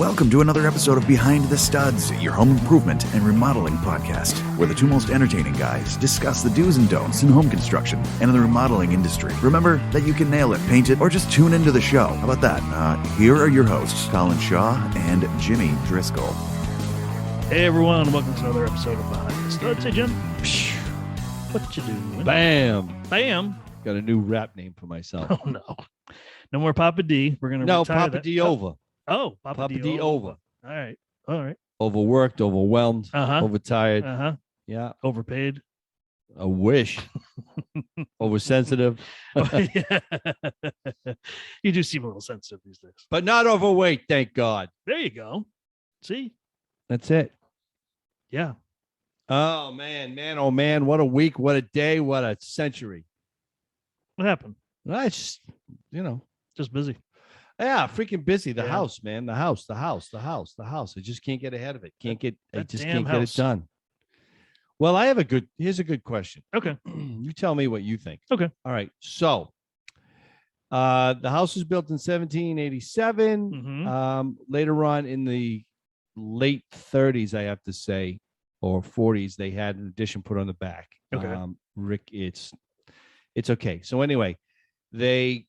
Welcome to another episode of Behind the Studs, your home improvement and remodeling podcast, where the two most entertaining guys discuss the do's and don'ts in home construction and in the remodeling industry. Remember that you can nail it, paint it, or just tune into the show. How about that? Here are your hosts, Colin Shaw and Jimmy Driscoll. Hey everyone, welcome to another episode of Behind the Studs. Hey Jim, what you doing? Bam. Got a new rap name for myself. Oh no, no more Papa D. We're gonna retire Papa that. D over. Oh, Papa D over. All right. Overworked, overwhelmed, Uh-huh. overtired. Yeah. Overpaid. A wish. Oversensitive. Yeah. You do seem a little sensitive these days, But not overweight, thank God. there you go. See, That's it. yeah. Oh man, what a week, what a day, what a century. What happened? That's Just busy. yeah, freaking busy. The Yeah. house, man. The house. I just can't get ahead of it. I just damn can't get house. it done. Well, here's a good question. Okay. You tell me what you think. Okay. All right. So the house was built in 1787. Mhm. Later on in the late 30s, I have to say, or 40s, they had an addition put on the back. Okay. Rick, it's okay. So anyway, they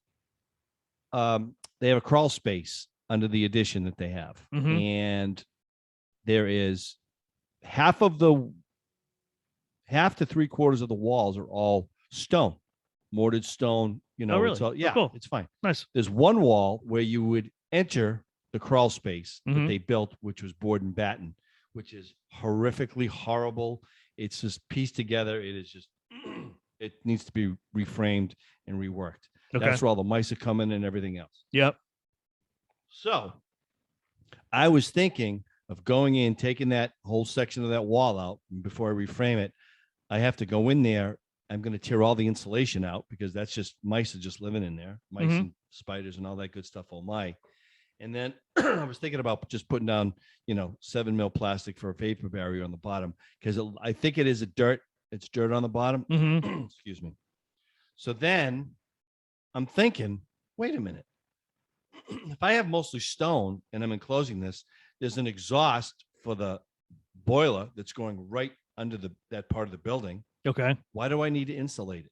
have a crawl space under the addition that they have. Mhm. And there is half to 3/4 of the walls are all stone, mortared stone. Oh, really? It's all, Oh, yeah, cool. it's fine. Nice. There's one wall where you would enter the crawl space that Mhm. they built, which was board and batten, which is horrifically horrible. It's just pieced together. It is just, it needs to be reframed and reworked. Okay. That's where all the mice are coming and everything else. Yep. So I was thinking of going in, taking that whole section of that wall out. And before I reframe it, I have to go in there. I'm going to tear all the insulation out because that's just mice are just living in there, mice Mhm. and spiders and all that good stuff. Oh my. And then I was thinking about just putting down, 7 mil plastic for a vapor barrier on the bottom because I think it is it's dirt on the bottom. Mhm. Excuse me. So then I'm thinking, wait a minute. If I have mostly stone and I'm enclosing this, there's an exhaust for the boiler that's going right under that part of the building. Okay. Why do I need to insulate it?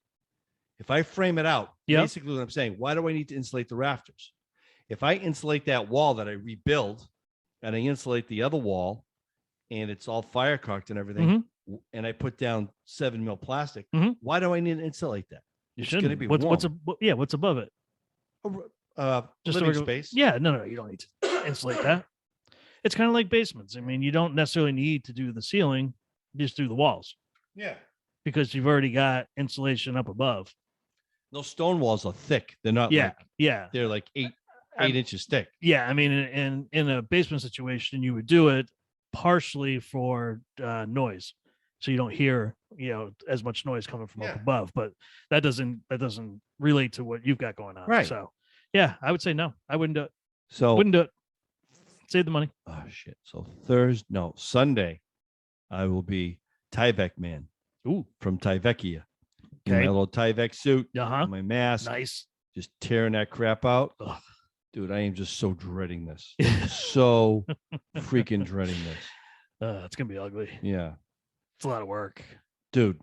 If I frame it out, Yep. basically what I'm saying, why do I need to insulate the rafters? If I insulate that wall that I rebuild and I insulate the other wall and it's all fire caulked and everything, and I put down 7 mil plastic, Mhm. why do I need to insulate that? You It's should. gonna be What's warm. what's above it? Just a Living regular- space. Yeah, no, you don't need to insulate that. It's kind of like basements. I mean, you don't necessarily need to do the ceiling, just do the walls Yeah. because you've already got insulation up above. Those stone walls are thick. They're not Yeah, yeah, they're like eight I'm- inches thick. yeah. I mean, in a basement situation, you would do it partially for noise, so you don't hear as much noise coming from up Yeah. above. But that doesn't relate to what you've got going on. Right. So, yeah, I would say no. I wouldn't do it. So Wouldn't do it. Save the money. oh shit. So Sunday, I will be Tyvek man. Ooh. From Tyvecchia. In Okay. my little Tyvek suit, Uh-huh. my mask, Nice. just tearing that crap out. Ugh. Dude, I am just so dreading this. So freaking dreading this. It's gonna be ugly. Yeah. It's a lot of work Dude,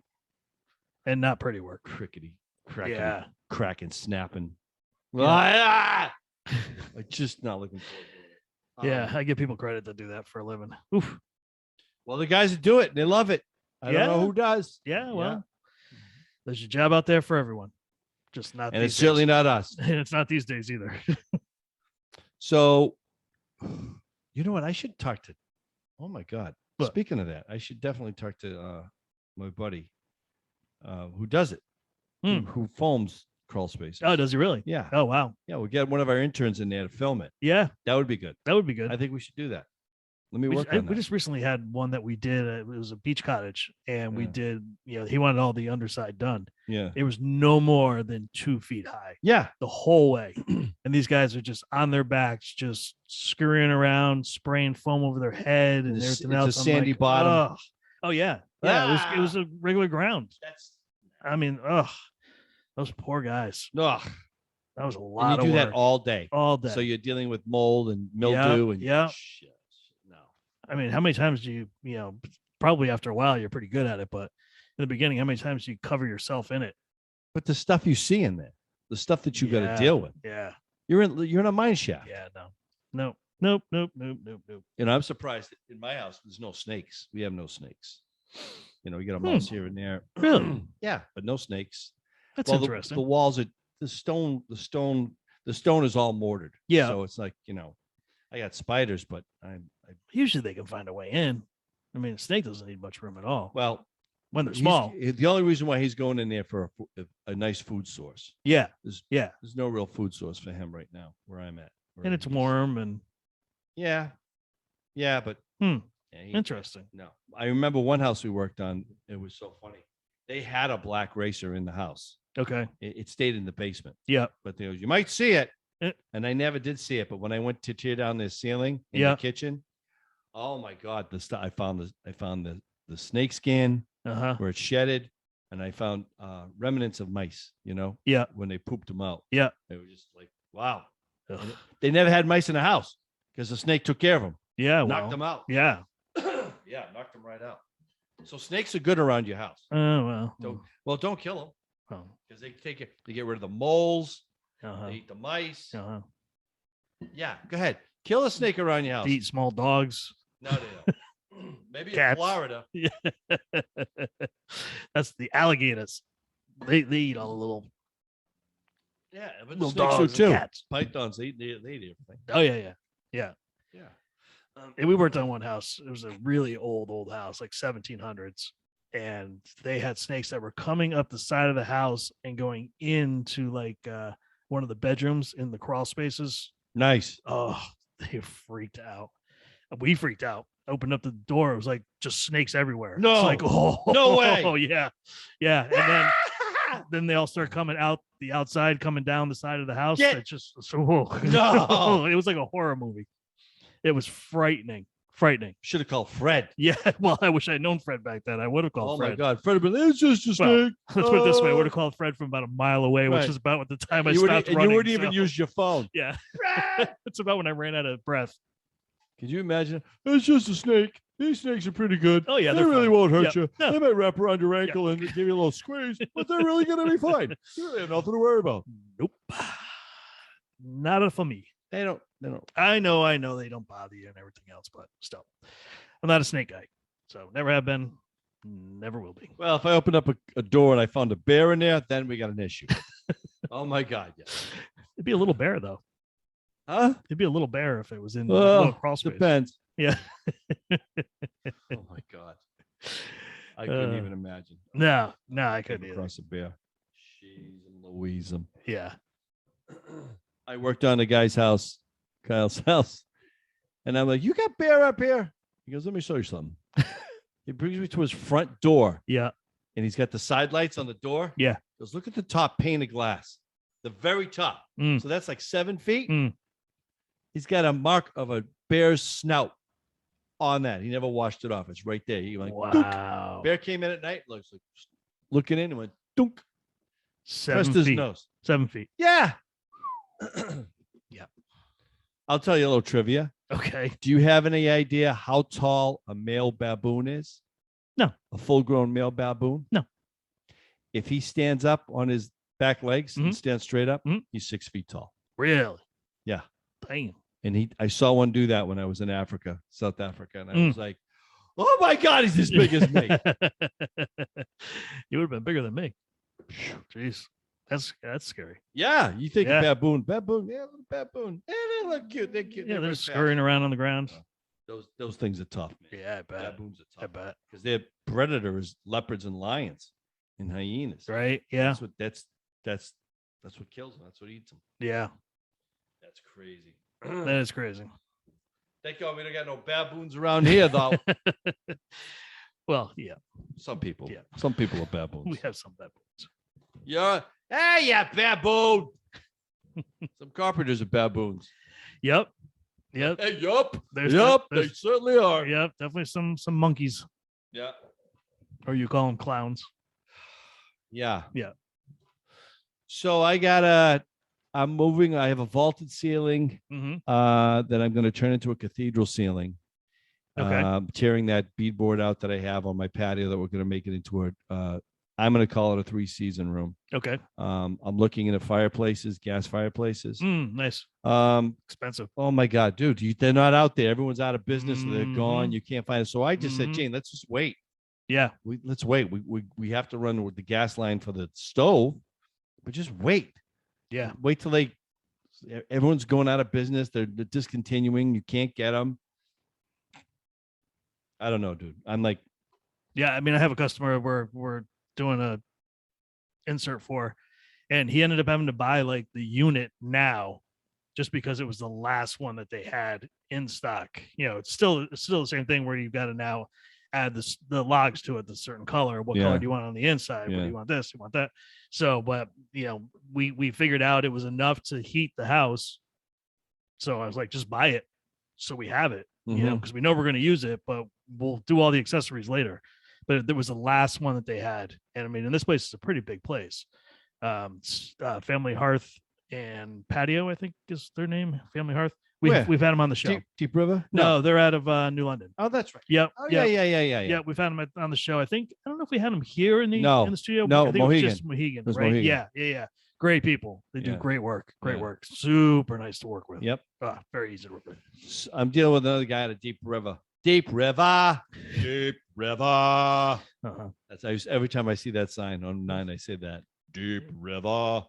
and not pretty work. crickety, crackety, Yeah. cracking, snapping. Yeah. I'm just not looking forward to it. Yeah, I give people credit that do that for a living. Oof. Well, the guys that do it, they love it. I don't know Yeah. who does. Yeah, well, there's a job out there for everyone. Just not And these it's certainly days. not us. And it's not these days either. So, you know what? I should talk to. Oh my God! What? Speaking of that, I should definitely talk to my buddy who does it, who foams crawl spaces. Oh, does he really? Yeah, Oh, wow. yeah. We'll get one of our interns in there to film it. Yeah, That would be good. that would be good. I think we should do that. Let me We work just, on that. we just recently had one that we did. It was a beach cottage, and we Yeah. did. He wanted all the underside done. Yeah, It was no more than 2 feet high yeah. the whole way, and these guys are just on their backs, just scurrying around, spraying foam over their head and It's- everything it's a else. I'm sandy like, bottom. "Ugh." Oh yeah, yeah. It was a regular ground. That's I mean, those poor guys. ugh. That was a And lot you of do work that all day. all day. So you're dealing with mold and mildew and yeah. shit. No. I mean, how many times do you probably after a while you're pretty good at it, but in the beginning, how many times do you cover yourself in it? But the stuff you see in there, the stuff that you got to deal with, Yeah. you're in a mine shaft. Yeah. Nope. I'm surprised that in my house there's no snakes. We have no snakes. We got a mouse here and there. Really? Yeah, but no snakes. That's The interesting. walls are the stone is all mortared. Yeah. So it's like, I got spiders, but Usually they can find a way in. I mean, a snake doesn't need much room at all. Well, when they're small. The only reason why he's going in there for a nice food source. Yeah. There's no real food source for him right now where I'm at. And it's warm and. Yeah, but. Interesting. No, I remember one house we worked on. It was so funny. They had a black racer in the house. Okay. It stayed in the basement. Yeah. But you might see it. Eh. And I never did see it. But when I went to tear down the ceiling in the kitchen, oh my God, I found the snake skin where it's shedded, and I found remnants of mice. When they pooped them out. Yeah. It was just like, wow. They never had mice in the house because the snake took care of them. Yeah. Knocked them out. Yeah. Yeah, knocked them right out. So snakes are good around your house. Oh well. Don't kill them Oh. because they take it. They get rid of the moles. Uh-huh. They eat the mice. Uh-huh. Yeah, go ahead. Kill a snake around your house. They eat small dogs. No, they don't. Maybe Cats. in Florida. Yeah. That's the alligators. They eat all the little. Yeah, but little snakes dogs do too. and cats. Pythons, they eat everything. Oh yeah. Yeah. And we worked on one house. It was a really old house, like 1700s, and they had snakes that were coming up the side of the house and going into like one of the bedrooms in the crawl spaces. Nice. Oh, they freaked out. We freaked out. Opened up the door. It was like just snakes everywhere. No. It's like, oh No way. Oh yeah. And then they all start coming out the outside, coming down the side of the house. It's just No. It was like a horror movie. It was frightening. Should have called Fred. Yeah. Well, I wish I'd known Fred back then. I would have called Fred. Oh my God, Fred! It's just a snake. Well, let's put it this way: I would have called Fred from about a mile away, which Right. is about what the time I You stopped running. you wouldn't even use your phone. Yeah. It's about when I ran out of breath. Could you imagine? It's just a snake. These snakes are pretty good. Oh yeah, they they're really fine. won't hurt Yeah. you. No. They might wrap around your ankle and give you a little squeeze, but they're really going to be fine. You really have nothing to worry about. Nope. Not for me. They don't. I know they don't bother you and everything else, but still, I'm not a snake guy. So never have been, never will be. Well, if I opened up a door and I found a bear in there, then we got an issue. Oh my God, yeah. It'd be a little bear though. Huh? It'd be a little bear if it was in the Well, little crawl space. depends. Yeah. Oh my God. I couldn't even imagine. No, I Came couldn't either. across a bear. Jeez and Louise. Yeah. I worked on a guy's house, Kyle's house, and I'm like, "You got bear up here?" He goes, "Let me show you something." He brings me to his front door, Yeah. and he's got the side lights on the door. Yeah. He goes, "Look at the top pane of glass, the very top." Mm. So that's like 7 feet. Mm. He's got a mark of a bear's snout on that. He never washed it off. It's right there. He went, "Dunk." Wow. Bear came in at night, looks like looking in and went, dunk, 7 pressed his feet. nose. 7 feet. Yeah. Yeah. I'll tell you a little trivia. Okay. Do you have any idea how tall a male baboon is? No. A full-grown male baboon? No. If he stands up on his back legs Mhm. and stands straight up, Mhm. he's 6 feet tall. Really? Yeah. Damn. And I saw one do that when I was in Africa, South Africa, and I Mm. was like, "Oh my God, he's as big as me." You would have been bigger than me. Jeez. That's scary. Yeah, you think Yeah. a baboon, yeah, little baboon. Yeah, they look cute. They're cute. Yeah, they're run just fast. scurrying around on the ground. Those things are tough, man. Yeah, I bet. Baboons are I tough bet. because their predator is leopards and lions and hyenas. Right? Yeah. That's what kills them. That's what eats them. Yeah. That's crazy. That is crazy. Thank God we don't got no baboons around here, though. Well, yeah. Some people. Yeah. Some people are baboons. We have some baboons. Hey, baboon. Some carpenters are baboons. Yep. Yep. Hey, yup. There's- Yup. They there's- certainly are. Yep. Definitely some monkeys. Yeah. Or you call them clowns. Yeah. Yeah. So I got I'm moving. I have a vaulted ceiling Mm-hmm. that I'm going to turn into a cathedral ceiling. Okay. Tearing that beadboard out that I have on my patio that we're going to make it into I'm going to call it a 3-season room. Okay. I'm looking into fireplaces, gas fireplaces. Nice. Expensive. Oh my God, dude, they're not out there. Everyone's out of business. So they're gone. Mhm. You can't find it. So I just said, Mhm. Jane, let's just wait. Yeah. Let's wait. We have to run with the gas line for the stove, but just wait. Yeah. Wait till everyone's going out of business. They're discontinuing. You can't get them. I don't know, dude. I'm like, Yeah. I mean, I have a customer we're doing a insert for, and he ended up having to buy like the unit now just because it was the last one that they had in stock. You know, it's still the same thing where you've got to now add the logs to it, the certain color. What color Yeah. do you want on the inside? What Yeah. do you want this? You want that? So, but you know, we figured out it was enough to heat the house. So I was like, just buy it, so we have it. You know, Mhm. because we know we're going to use it, but we'll do all the accessories later. But there was the last one that they had, and I mean, and this place is a pretty big place. Family Hearth and Patio, I think is their name. Family Hearth. We've Where? had them on the show. Deep River? No, they're out of New London. Oh, that's right. Yep. Oh, yep. yeah. We've had them on the show. I don't know if we had them here in the No. studio. No, I think it Mohegan. was just Mohegan, It was right? Mohegan. Yeah. Great people. They do Yeah. great work. Yeah. Super nice to work with. Yep. Very easy to work with. I'm dealing with another guy at a Deep River. Deep River. Deep River. Uh-huh. Every time I see that sign on 9, I say that. Deep River.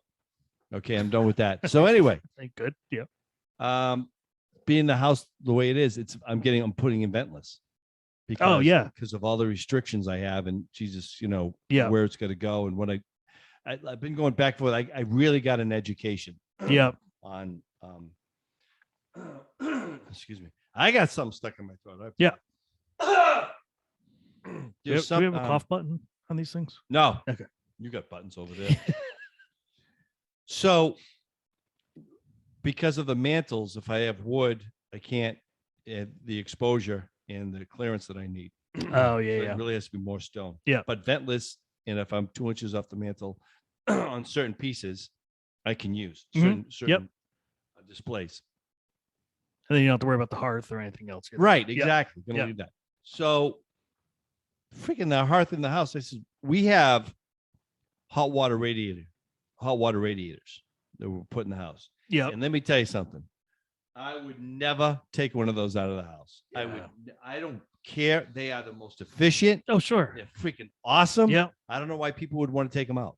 Okay, I'm done with that. So anyway, Good. Yeah. being the house the way it is, I'm putting in ventless. Because, because of all the restrictions I have, and Jesus, where it's going to go, and what I've been going back and forth. I really got an education. Yeah. On excuse me, I got something stuck in my throat. Yeah. Do we There's have a cough button on these things? No. Okay. You got buttons over there. So, because of the mantles, if I have wood, I can't add the exposure and the clearance that I need. Oh, So yeah. it really has to be more stone. Yeah. But ventless, and if I'm 2 inches off the mantle on certain pieces, I can use certain displays. And then you don't have to worry about the hearth or anything else. Right, exactly. Gonna Yep. leave that. So, freaking the hearth in the house. I said, we have hot water radiators that we're putting in the house. Yeah. And let me tell you something. I would never take one of those out of the house. Yeah. I don't care. They are the most efficient. Oh, sure. They're freaking awesome. Yeah. I don't know why people would want to take them out.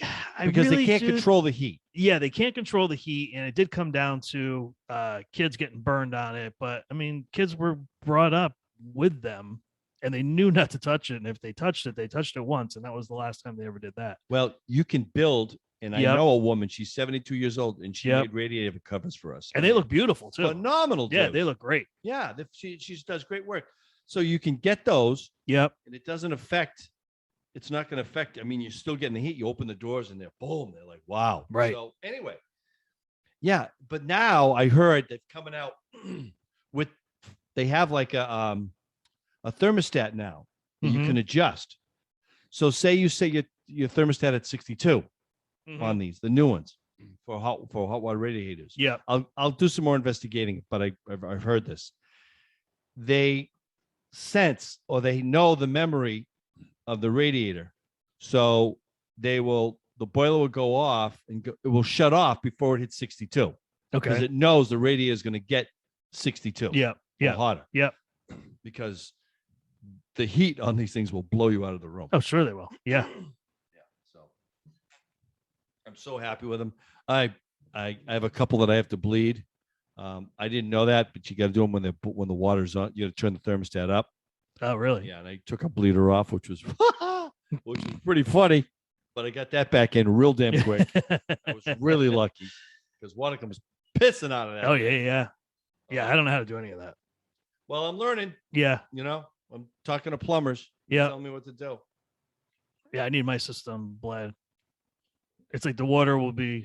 I Because really they can't do- control the heat. Yeah, they can't control the heat, and it did come down to kids getting burned on it. But I mean, kids were brought up with them, and they knew not to touch it. And if they touched it once, and that was the last time they ever did that. Well, you can build, and I Yep. know a woman, she's 72 years old, and she Yep. made radiator covers for us. And they look beautiful too. phenomenal. Yeah, dudes. they look great. Yeah, she does great work. So you can get those, Yep. and it doesn't affect. It's not going to affect. I mean, you're still getting the heat. You open the doors, and they're boom. They're like, wow. Right. So anyway, yeah. But now I heard that coming out with, they have like a thermostat now that you Mhm. can adjust. So say you set your thermostat at 62 on these, the new ones for hot water radiators. Yeah. I'll do some more investigating, but I've heard this. They sense, or they know the memory of the radiator, so the boiler will go off and it will shut off before it hits 62 because Okay. it knows the radiator is going to get 62. Yeah. or Yeah. hotter. Yep. Because the heat on these things will blow you out of the room. Oh, sure they will. Yeah. Yeah. So I'm so happy with them. I have a couple that I have to bleed. I didn't know that, but you got to do them when the water's on. You got to turn the thermostat up. Oh, really? Yeah, and I took a bleeder off, which was pretty funny. But I got that back in real damn quick. I was really lucky because water comes pissing out of that. Oh, yeah. Yeah. I don't know how to do any of that. Well, I'm learning. Yeah. I'm talking to plumbers. Yeah. Tell me what to do. Yeah. I need my system bled. It's like the water will be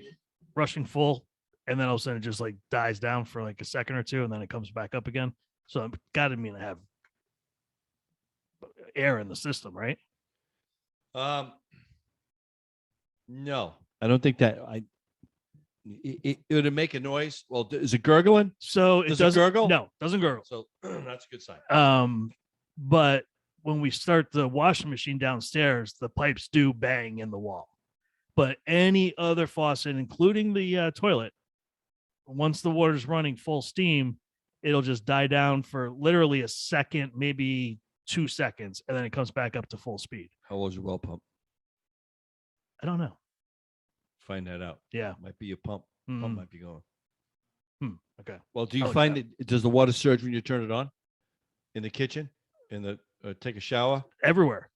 rushing full, and then all of a sudden it just like dies down for like a second or two, and then it comes back up again. So I've got to mean to have air in the system, right? No, I don't think that. it would make a noise. Well, is it gurgling? So it Does it doesn't gurgle? No, doesn't gurgle. So that's a good sign. But when we start the washing machine downstairs, the pipes do bang in the wall. But any other faucet, including the toilet, once the water's running full steam, it'll just die down for literally a second, maybe 2 seconds, and then it comes back up to full speed. How old's your well pump? I don't know. Find that out. Yeah. Might be a pump. Pump might be going. Okay. Well, do you find it? Does the water surge when you turn it on? In the kitchen? In the take a shower? Everywhere.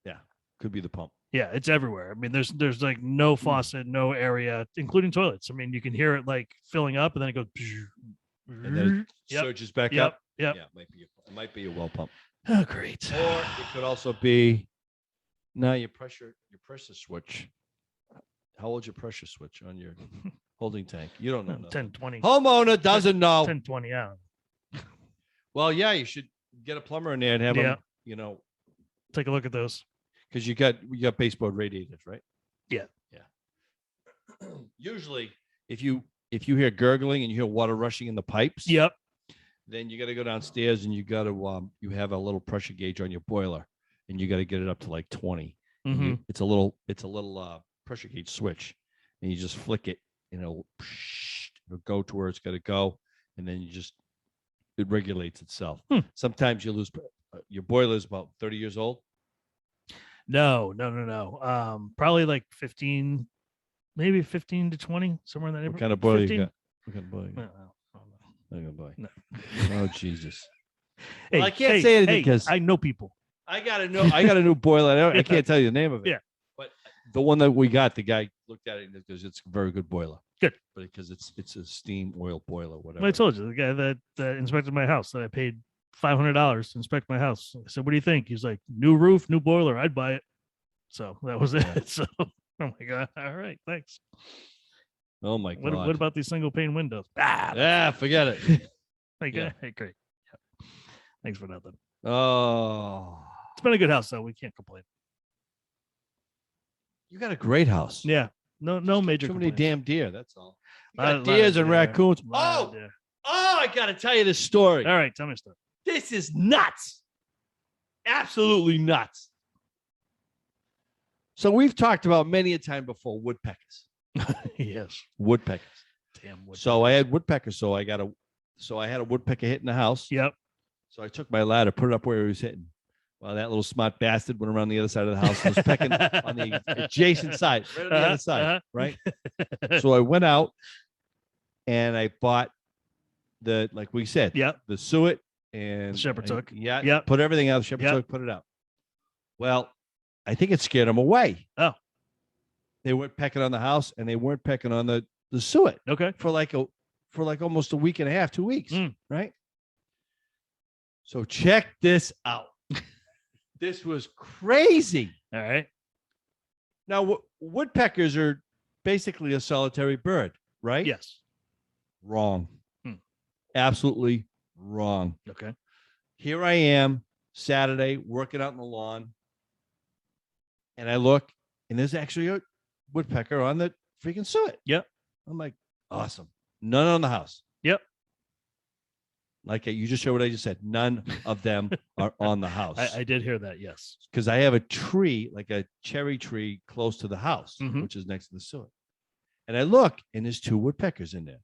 Yeah. Could be the pump. Yeah, it's everywhere. I mean, there's like no faucet, no area, including toilets. I mean, you can hear it like filling up, and then it goes, And then it surges back up. Yep. Yeah, it might be a well pump. Oh, great. Or it could also be your pressure switch. How old's your pressure switch on your holding tank? You don't know. 1020. Homeowner doesn't know. 1020. Yeah. Well, yeah, you should get a plumber in there and have him, take a look at those. because you got baseboard radiators, right? Yeah. Usually, if you hear gurgling and you hear water rushing in the pipes, Yep. then you got to go downstairs and you got to you have a little pressure gauge on your boiler, and you got to get it up to like 20. Mm-hmm. It's a little pressure gauge switch, and you just flick it, it'll go to where it's got to go, and then it regulates itself. Sometimes you lose your boiler is about 30 years old. No. Probably like 15, maybe 15 to 20, somewhere in that neighborhood. What kind of boiler 15? you got? What kind of boiler you got? Not gonna buy. No. Oh Jesus! Hey, Well, I can't say anything because I know people. I got a new boiler. I can't tell you the name of it. Yeah. But the one that we got, the guy looked at it and goes, "It's a very good boiler." Good. But because it's a steam oil boiler, whatever. I told you, the guy that inspected my house, that I paid $500 to inspect my house. I said, "What do you think?" He's like, "New roof, new boiler. I'd buy it." So that was it. So I'm like, all right, thanks. Oh my God. What about these single pane windows? Forget it. Like, Yeah. Hey, great. Yeah. Thanks for nothing. Oh, It's been a good house, though. We can't complain. you got a great house. Yeah. No major Too many complaints. damn deer. That's all. You Lot got of deers and deer. raccoons. Lot of deer. I got to tell you this story. All right, tell me a story. This is nuts. Absolutely nuts. So we've talked about many a time before woodpeckers. Yes. Woodpeckers. Damn wood. So I had woodpeckers. So I had a woodpecker hitting the house. Yep. So I took my ladder, put it up where he was hitting. Well, that little smart bastard went around the other side of the house and was pecking on the adjacent side, right on the other side, right? So I went out and I bought like we said, Yep. the suet and The shepherd's hook. Yeah. Yep. Put everything out. The shepherd's hook, put it out. Well, I think it scared them away. Oh. They weren't pecking on the house and they weren't pecking on the suet Okay. for like almost a week and a half, 2 weeks, Mm. right? So check this out. This was crazy. All right. Now, woodpeckers are basically a solitary bird, right? Yes. Wrong. Absolutely wrong. Okay. Here I am, Saturday, working out in the lawn, and I look, and there's actually a woodpecker on the freaking suet. Yep. I'm like, awesome. None on the house. Yep. Like you just showed what I just said. None of them are on the house. I did hear that. Yes. Because I have a tree, like a cherry tree, close to the house, Mhm. which is next to the suet. And I look, and there's two woodpeckers in there.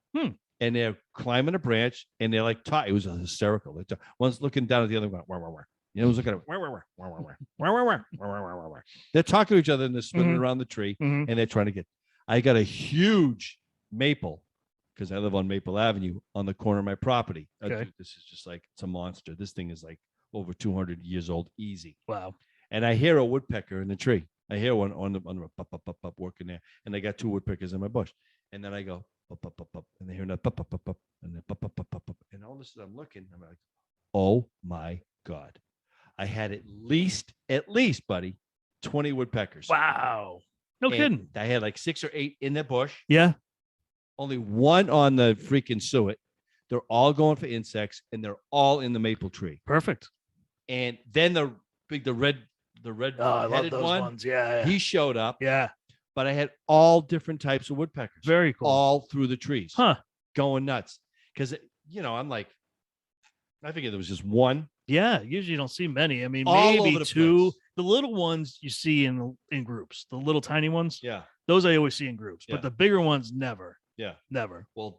And they're climbing a branch, and they're like, it was hysterical. One's looking down at the other one, wah, wah, wah. The other one's looking at wah, wah, wah, wah, wah, wah, wah, wah, wah, wah, wah, wah, wah. They're talking to each other, and they're spinning around the tree, Mhm. and they're trying to get. I got a huge maple, because I live on Maple Avenue on the corner of my property. Okay. Dude, this is just like, it's a monster. This thing is like over 200 years old, easy. Wow. And I hear a woodpecker in the tree. I hear one on the pop, pop, pop, pop, working there. And I got two woodpeckers in my bush. And then I go, pop, pop, pop, pop. And they hear another pop, pop, pop, pop. And then pop, pop, pop, pop, pop. And all of a sudden I'm looking. I'm like, oh my God. I had at least, buddy, 20 woodpeckers. Wow. No And kidding. I had like 6 or 8 in the bush. Yeah. Only one on the freaking suet. They're all going for insects, and they're all in the maple tree. Perfect. And then the red Oh, I love headed those one, ones. Yeah. he showed up. Yeah. but I had all different types of woodpeckers. Very cool. All through the trees. Huh. Going nuts. Because, I'm like, I figured there was just one. Yeah, usually you don't see many. I mean, All maybe over the two. place. The little ones you see in groups. The little tiny ones, Yeah. those I always see in groups. Yeah. But the bigger ones, never. Yeah. Never. Well,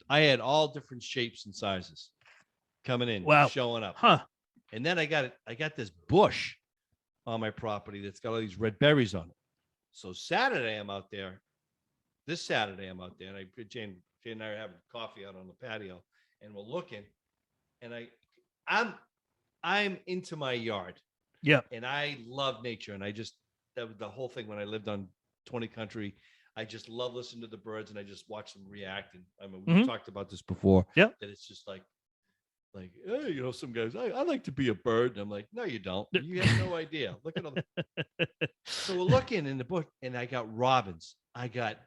I had all different shapes and sizes coming in, Wow. showing up. Huh. And then I got this bush on my property that's got all these red berries on it. So Saturday I'm out there. This Saturday I'm out there, and Jane and I are having coffee out on the patio, and we're looking, and I'm into my yard. Yeah. And I love nature, and that was the whole thing when I lived on 20 Country. I just love listening to the birds, and I just watch them react. And I mean, we've talked about this before. Yeah. That it's just like, hey, some guys, I like to be a bird. And I'm like, no, you don't. You have no idea. Look at them. So we're looking in the bush, and I got robins. I got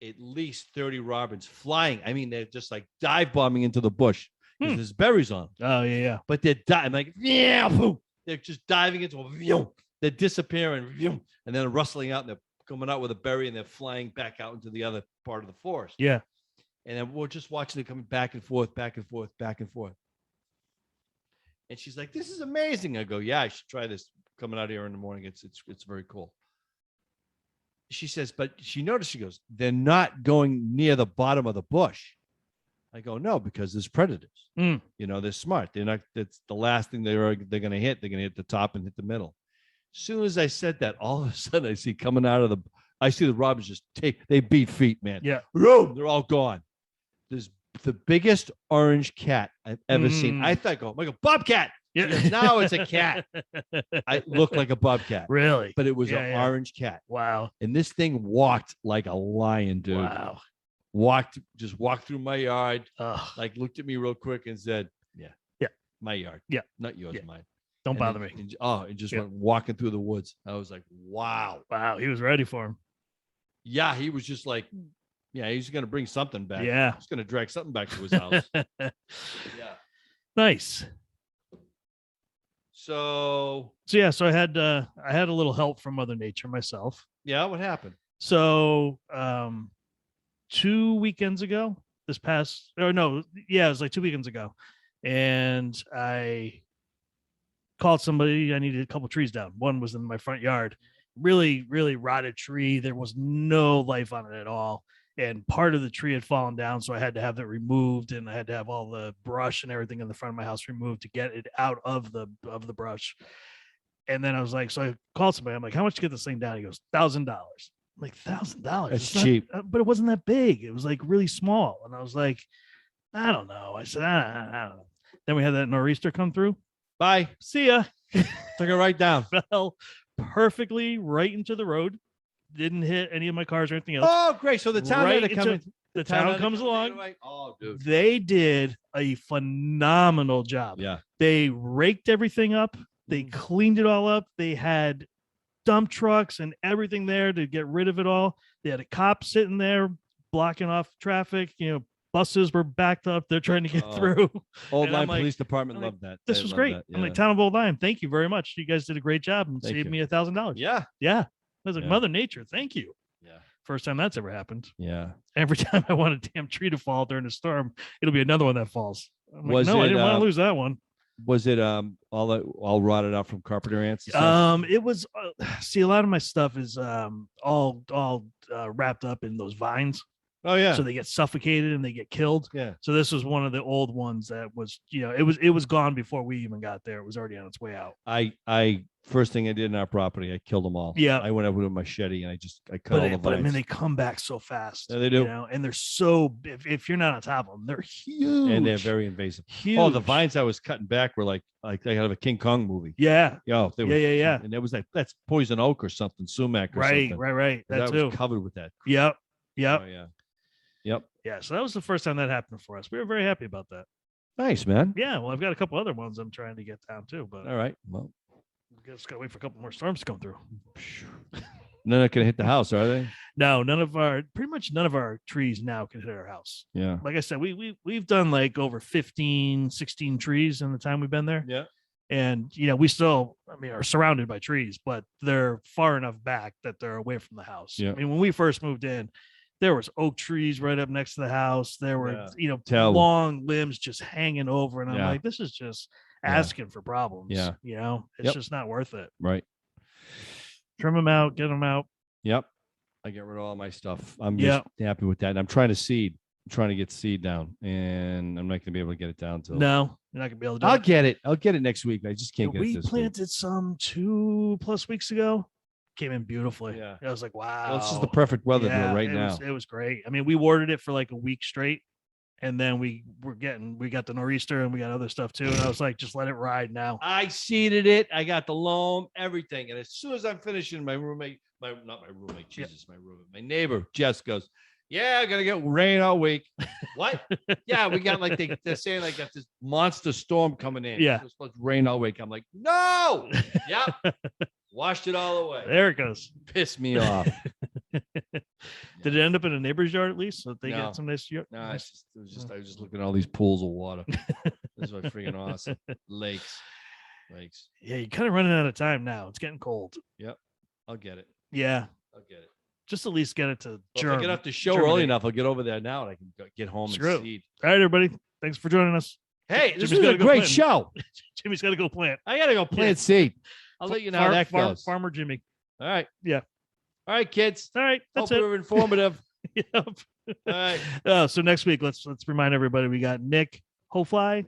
at least 30 robins flying. I mean, they're just like dive bombing into the bush because there's berries on them. Oh, yeah. But they're I'm like, yeah, boom. They're just diving into them. They're disappearing, and then rustling out, and they're coming out with a berry, and they're flying back out into the other part of the forest. Yeah. And then we're just watching it coming back and forth, back and forth, back and forth. And she's like, "This is amazing." I go, "Yeah, I should try this coming out here in the morning. It's very cool." She says, but she noticed, she goes, "They're not going near the bottom of the bush." I go, "No, because there's predators. They're smart. They're not. That's the last thing they're going to hit. They're going to hit the top and hit the middle." As soon as I said that, all of a sudden I see coming out of I see the robins just they beat feet, man. Yeah. They're all gone. There's the biggest orange cat I've ever seen. I thought, oh my God, bobcat. Yeah. Now it's a cat. I look like a bobcat. Really? But it was an orange cat. Wow. And this thing walked like a lion, dude. Wow. Walked through my yard, Ugh. looked at me real quick and said, yeah, my yard. Yeah. Not yours, Yeah. mine. Don't bother me. And just went walking through the woods. I was like, wow. Wow. He was ready for him. Yeah. He was just like, he's going to bring something back. Yeah. He's going to drag something back to his house. Yeah. Nice. So I had a little help from Mother Nature myself. Yeah. What happened? So 2 weekends ago, it was like 2 weekends ago. And I called somebody. I needed a couple trees down. One was in my front yard, really, really rotted tree. There was no life on it at all. And part of the tree had fallen down. So I had to have that removed, and I had to have all the brush and everything in the front of my house removed to get it out of the brush. And then I was like, so I called somebody. I'm like, how much to get this thing down? He goes, $1,000. I'm like, $1,000. That's cheap. But it wasn't that big. It was like really small. And I was like, I don't know. I said, I don't know. Then we had that nor'easter come through. Bye. See ya. Took it right down. Fell perfectly right into the road. Didn't hit any of my cars or anything else. Oh, great. So the town had to come in. The town comes along. Oh, dude. They did a phenomenal job. Yeah. They raked everything up. They cleaned it all up. They had dump trucks and everything there to get rid of it all. They had a cop sitting there blocking off traffic. Buses were backed up. They're trying to get through. Old And Line I'm like- Police Department loved that. This They was loved great. that. I'm like, Yeah. Town of Old Lyme, thank you very much. You guys did a great job and Thank saved you. me $1,000. Yeah. Yeah. I was like, Yeah. Mother Nature, thank you. Yeah. First time that's ever happened. Yeah. Every time I want a damn tree to fall during a storm, it'll be another one that falls. I'm like, Was no, I it, didn't want to lose that one. Was it all rotted out from carpenter ants? and stuff? It was. See, a lot of my stuff is all wrapped up in those vines. Oh yeah. So they get suffocated and they get killed. Yeah. So this was one of the old ones that was, it was gone before we even got there. It was already on its way out. I first thing I did in our property, I killed them all. Yeah. I went over with a machete and I cut all the But I mean, vines. they come back so fast. Yeah, they do. And they're so, if you're not on top of them, they're huge. And they're very invasive. huge. Oh, the vines I was cutting back were like they have a King Kong movie. Yeah. Yo, they were, Yeah. And it was like, that's poison oak or something, sumac or Right. something. That That too. was covered with that. Yep. Oh yeah. Yep. Yeah. So that was the first time that happened for us. We were very happy about that. Nice, man. Yeah. Well, I've got a couple other ones I'm trying to get down too, but All right. Well, just gotta wait for a couple more storms to come through. they're not gonna hit the house, are they? No, pretty much none of our trees now can hit our house. Yeah. Like I said, we've done like over 15, 16 trees in the time we've been there. Yeah. And we still, I mean, are surrounded by trees, but they're far enough back that they're away from the house. Yeah. I mean, when we first moved in, there was oak trees right up next to the house. There were, Terrible. long limbs just hanging over. And I'm like, this is just asking for problems. Yeah. It's just not worth it. Right. Trim them out, get them out. Yep. I get rid of all my stuff. I'm just happy with that. And I'm trying to seed. I'm trying to get seed down, and I'm not going to be able to get it down till. No, you're not going to be able to do I'll it. get it. I'll get it next week. I just can't get it We this planted some 2+ weeks ago. Came in beautifully. Yeah. I was like, wow. Well, it's just the perfect weather to do it right now. It was great. I mean, we watered it for like a week straight, and then we got the nor'easter and we got other stuff too. And I was like, just let it ride now. I seeded it. I got the loam, everything. And as soon as I'm finishing, my roommate, my neighbor, Jess goes, yeah, gonna get rain all week. What? Yeah, we got like they're saying like got this monster storm coming in. Yeah. It's supposed to rain all week. I'm like, no. Yeah. Washed it all away. There it goes. Pissed me off. Did it end up in a neighbor's yard at least? So they got some nice yard? No, I was just looking at all these pools of water. This is my freaking awesome. Lakes. Yeah, you're kind of running out of time now. It's getting cold. Yep. I'll get it. Yeah. I'll get it. Just at least get it to Well, if I get off the show early enough, I'll get over there now and I can get home and seed. All right, everybody. Thanks for joining us. Hey, this Jimmy's is a great show. Jimmy's got to go plant. I got to go plant seed. I'll let you know how that goes. Farmer Jimmy. All right. Yeah. All right, kids. All right. That's Hope it. we were informative. Yep. All right. So next week, let's remind everybody we got Nick Hofly.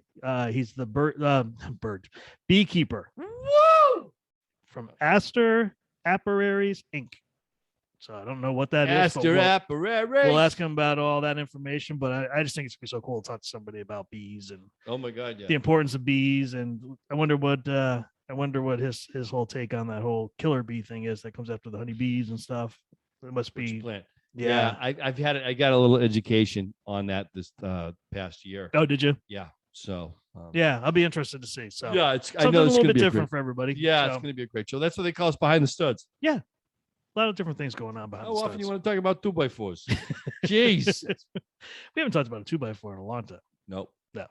He's the beekeeper. Woo! From Aster Apiaries Inc. So I don't know what that is. Aster Apiaries. We'll ask him about all that information, but I just think it's gonna be so cool to talk to somebody about bees and oh my god, yeah, the importance of bees. And I wonder what his whole take on that whole killer bee thing is that comes after the honeybees and stuff. It must be plant. Yeah. I got a little education on that this past year. Oh, did you? Yeah. So yeah, I'll be interested to see. So yeah, I know it's a little bit different for everybody. Yeah, so. it's gonna be a great show. That's what they call us behind the studs. Yeah. A lot of different things going on behind the How studs. often you want to talk about 2x4s? Jeez. We haven't talked about a 2x4 in a long time. Nope. No.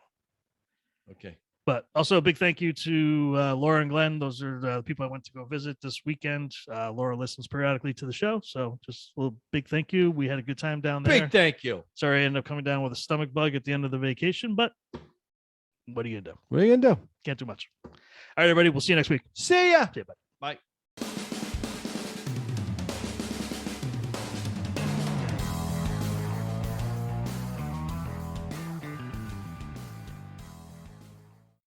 Okay. But also a big thank you to Laura and Glenn. Those are the people I went to go visit this weekend. Laura listens periodically to the show. So just a little big thank you. We had a good time down there. Big thank you. Sorry I ended up coming down with a stomach bug at the end of the vacation, but what are you going to do? What are you going to do? Can't do much. All right, everybody. We'll see you next week. See ya. See you. Bye. Bye.